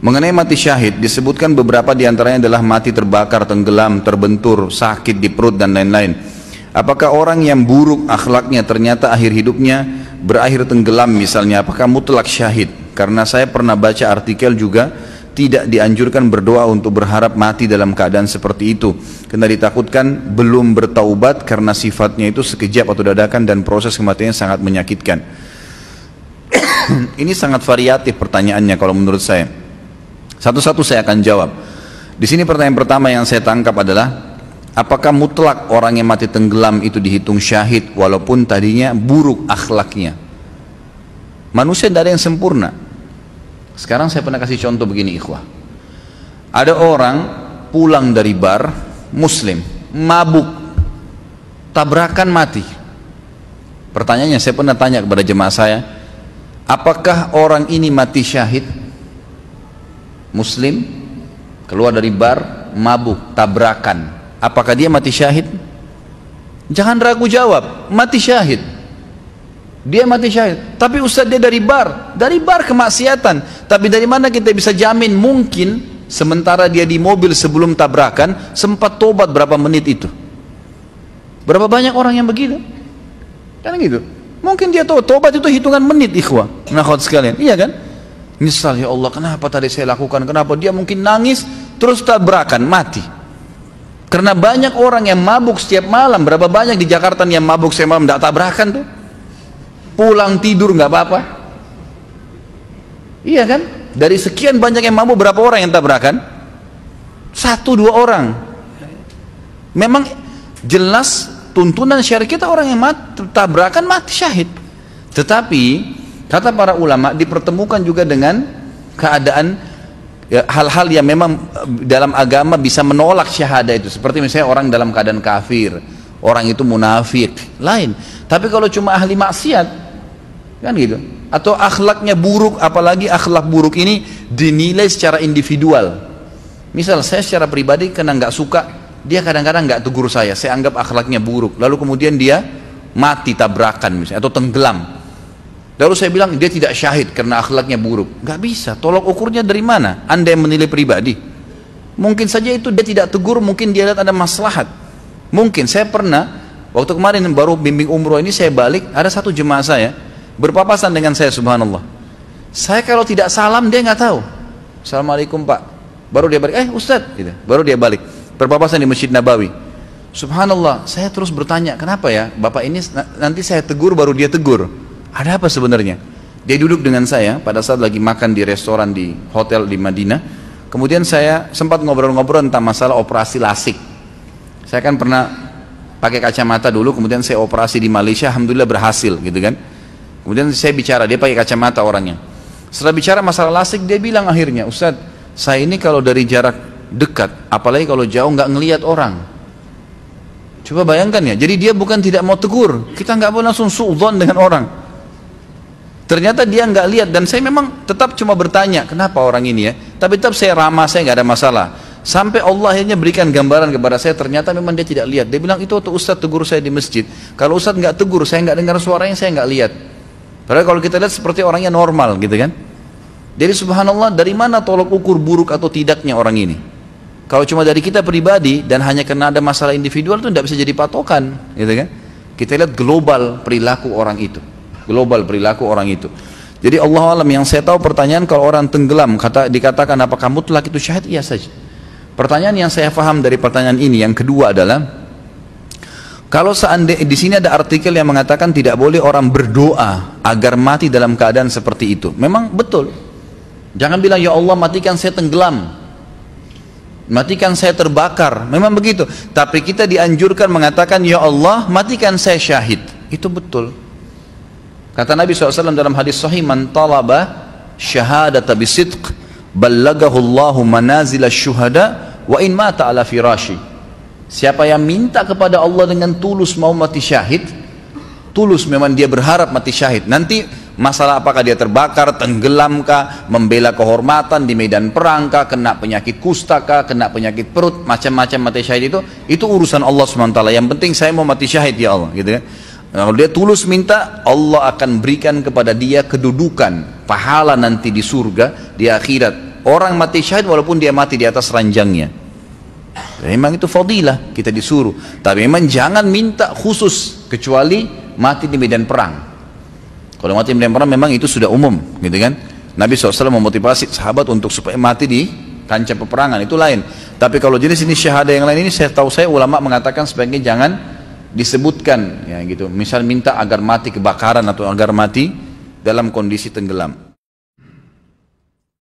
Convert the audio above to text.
Mengenai mati syahid, disebutkan beberapa diantaranya adalah mati terbakar, tenggelam, terbentur, sakit di perut dan lain-lain. Apakah orang yang buruk akhlaknya ternyata akhir hidupnya berakhir tenggelam misalnya, apakah mutlak syahid? Karena saya pernah baca artikel juga tidak dianjurkan berdoa untuk berharap mati dalam keadaan seperti itu, karena ditakutkan belum bertaubat karena sifatnya itu sekejap atau dadakan dan proses kematiannya sangat menyakitkan. Ini sangat variatif pertanyaannya kalau menurut saya. Satu-satu saya akan jawab. Di sini pertanyaan pertama yang saya tangkap adalah, apakah mutlak orang yang mati tenggelam itu dihitung syahid walaupun tadinya buruk akhlaknya? Manusia tidak ada yang sempurna. Sekarang saya pernah kasih contoh begini ikhwah. Ada orang pulang dari bar, muslim, mabuk, tabrakan mati. Pertanyaannya, saya pernah tanya kepada jemaah saya, apakah orang ini mati syahid? Muslim, keluar dari bar, mabuk, tabrakan, apakah dia mati syahid? Jangan ragu jawab, mati syahid. Dia mati syahid. Tapi Ustaz, dia dari bar kemaksiatan. Tapi dari mana kita bisa jamin? Mungkin sementara dia di mobil sebelum tabrakan sempat tobat berapa menit itu. Berapa banyak orang yang begitu? Kan gitu. Mungkin dia tahu tobat itu hitungan menit ikhwah. Nah, khawat sekalian, iya kan? Misal, ya Allah, kenapa tadi saya lakukan? Kenapa? Dia mungkin nangis terus tabrakan mati. Karena banyak orang yang mabuk setiap malam. Berapa banyak di Jakarta yang mabuk setiap malam tidak tabrakan tuh? Pulang tidur nggak apa-apa. Iya kan? Dari sekian banyak yang mabuk, berapa orang yang tabrakan? 1-2 orang. Memang jelas tuntunan syariat kita orang yang tabrakan mati syahid. Tetapi kata para ulama dipertemukan juga dengan keadaan hal-hal yang memang dalam agama bisa menolak syahadah itu. Seperti misalnya orang dalam keadaan kafir, orang itu munafik, lain. Tapi kalau cuma ahli maksiat, kan gitu. Atau akhlaknya buruk, apalagi akhlak buruk ini dinilai secara individual. Misal saya secara pribadi karena nggak suka, dia kadang-kadang nggak tegur saya anggap akhlaknya buruk. Lalu kemudian dia mati tabrakan misalnya, atau tenggelam. Lalu saya bilang dia tidak syahid karena akhlaknya buruk. Gak bisa, tolok ukurnya dari mana? Anda yang menilai pribadi. Mungkin saja itu dia tidak tegur, mungkin dia lihat ada maslahat. Mungkin, saya pernah, waktu kemarin baru bimbing umroh ini saya balik, ada satu jemaah saya, berpapasan dengan saya, subhanallah. Saya kalau tidak salam, dia nggak tahu. Assalamualaikum Pak. Baru dia balik, Ustadz, gitu. Baru dia balik. Berpapasan di Masjid Nabawi. Subhanallah, saya terus bertanya, kenapa ya Bapak ini nanti saya tegur baru dia tegur. Ada apa sebenarnya? Dia duduk dengan saya pada saat lagi makan di restoran di hotel di Madinah. Kemudian saya sempat ngobrol-ngobrol tentang masalah operasi lasik. Saya kan pernah pakai kacamata dulu, kemudian saya operasi di Malaysia, alhamdulillah berhasil gitu kan. Kemudian saya bicara, dia pakai kacamata orangnya. Setelah bicara masalah lasik, dia bilang akhirnya, Ustadz, saya ini kalau dari jarak dekat, apalagi kalau jauh nggak ngelihat orang. Coba bayangkan ya, jadi dia bukan tidak mau tegur, kita nggak boleh langsung suudzon dengan orang. Ternyata dia nggak lihat, dan saya memang tetap cuma bertanya, kenapa orang ini ya? Tapi tetap saya ramah, saya nggak ada masalah. Sampai Allah akhirnya berikan gambaran kepada saya, ternyata memang dia tidak lihat. Dia bilang, itu waktu Ustadz tegur saya di masjid. Kalau Ustadz nggak tegur, saya nggak dengar suaranya, saya nggak lihat. Padahal kalau kita lihat seperti orangnya normal gitu kan. Jadi subhanallah, dari mana tolok ukur buruk atau tidaknya orang ini? Kalau cuma dari kita pribadi dan hanya karena ada masalah individual itu tidak bisa jadi patokan, gitu kan? Kita lihat global perilaku orang itu. Global perilaku orang itu. Jadi Allah alam, yang saya tahu pertanyaan kalau orang tenggelam dikatakan apakah mutlak itu syahid? Iya saja. Pertanyaan yang saya paham dari pertanyaan ini yang kedua adalah, kalau seandainya di sini ada artikel yang mengatakan tidak boleh orang berdoa agar mati dalam keadaan seperti itu. Memang betul. Jangan bilang ya Allah matikan saya tenggelam, matikan saya terbakar. Memang begitu. Tapi kita dianjurkan mengatakan ya Allah matikan saya syahid. Itu betul. Kata Nabi SAW dalam hadis sahih, man talaba syahadata bisidq ballagahu Allahu manazil syuhada wa in mata ala firashi. Siapa yang minta kepada Allah dengan tulus mau mati syahid, tulus memang dia berharap mati syahid, nanti masalah apakah dia terbakar, tenggelam kah, membela kehormatan di medan perang kah, kena penyakit kusta kah, kena penyakit perut, macam-macam mati syahid itu urusan Allah SWT. Yang penting saya mau mati syahid ya Allah, gitu kan. Kalau dia tulus minta, Allah akan berikan kepada dia kedudukan pahala nanti di surga, di akhirat. orang mati syahid walaupun dia mati di atas ranjangnya. Memang itu fadilah, kita disuruh. Tapi memang jangan minta khusus kecuali mati di medan perang. Kalau mati di medan perang memang itu sudah umum, gitu kan? Nabi SAW memotivasi sahabat untuk supaya mati di kancah peperangan, itu lain. Tapi kalau jenis ini syahadah yang lain ini, saya tahu ulama mengatakan sebaiknya jangan disebutkan, ya gitu. Misal minta agar mati kebakaran atau agar mati dalam kondisi tenggelam.